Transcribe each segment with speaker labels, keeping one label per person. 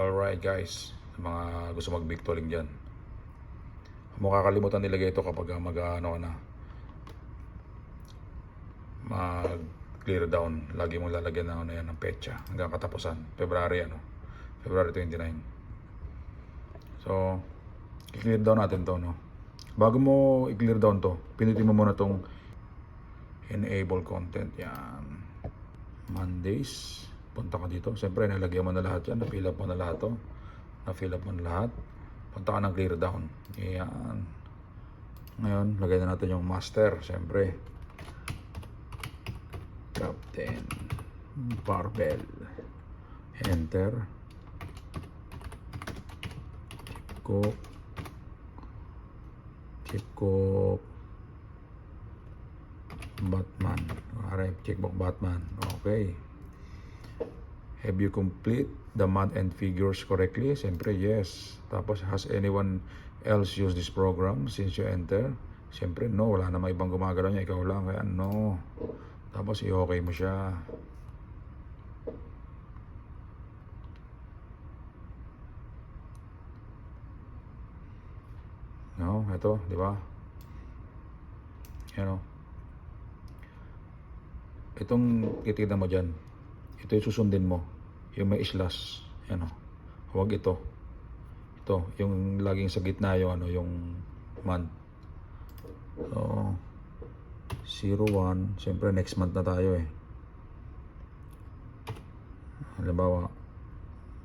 Speaker 1: Alright guys, sa mga gusto mag-big tolling dyan, mo kakalimutan nilagay ito kapag mag-ano ka na, mag clear down. Lagi mong lalagyan ng ano yan, ng petsa hanggang katapusan February February 29. So i-clear down natin to, no. Bago mo i-clear down to, pinutin mo muna tong enable content. Yan, Mondays, punta ka dito. Siyempre nalagyan mo na lahat yan, na-fill up mo na lahat to, na-fill up mo na lahat. Punta ka ng clear down. Yan. Ngayon lagay na natin yung master. Siyempre Captain Barbell, enter. Chip Cook Batman. Alright, checkbox Batman. Okay. Have you complete the month and figures correctly? Siyempre yes. Tapos, has anyone else used this program since you enter? Siyempre no, wala namang ibang gumagalaw niya, ikaw lang, kaya no. Tapos i-okay mo siya. No, ito, di ba? Yan o. Itong titignan mo dyan, ito yung susundin mo, yung may slash. Yan o. Huwag ito. Ito, yung laging sa gitna yung ano, yung month. So 01, siyempre next month na tayo eh. Halimbawa,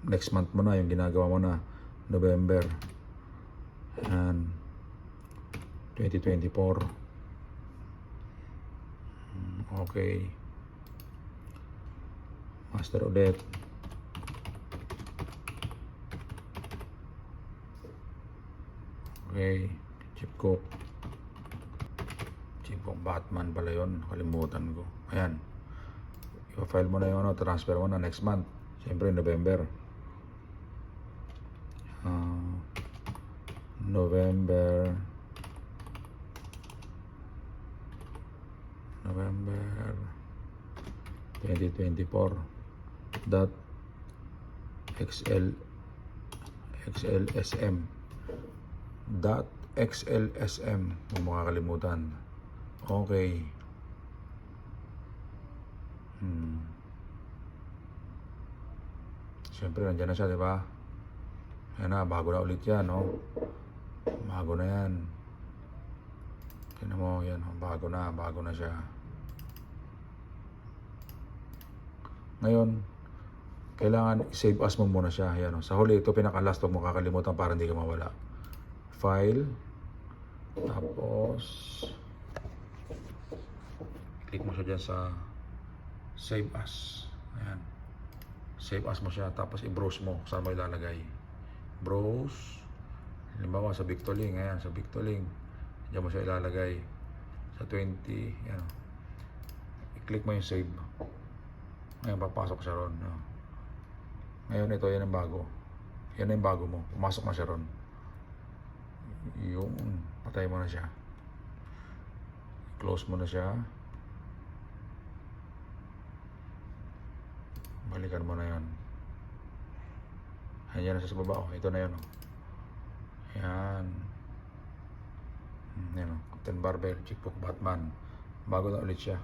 Speaker 1: next month mo na, yung ginagawa mo na, November and 2024. Okay. Master ulit. Okay. Chip Cook Batman pala yun, kalimutan ko. Ayan, i-file mo na yun, transfer mo na next month. Siyempre November. November 2024 dot XLSM dot XLSM. Huwag mo kakalimutan. Okay. Siyempre nandiyan na siya, di ba? Yan na, bago na ulit yan, no? Bago na yan. Tignan mo, yan, bago na siya. Ngayon, kailangan i-save as mo muna siya. Yan, no? Sa huli, ito pinaka-last, huwag mo kakalimutan para hindi ka mawala. File. Tapos click mo siya dyan sa save as. Ayan. Save as mo siya. Tapos i-browse mo. Saan mo ilalagay? Browse. Halimbawa sa Victoling. Ayan, sa Victoling. Diyan mo siya ilalagay. Sa 20. Ayan. I-click mo yung save. Ngayon, papasok siya ron. Ngayon, ito, yan ang bago. Yan ang bago mo. Pumasok na siya ron. Yung patay mo na siya. Close mo na siya. Balikan mo na yan. Ayan na siya sa baba. Ito na yan. Ayan. Yan, Captain Barbell, Chip Cook Batman. Bago na ulit siya.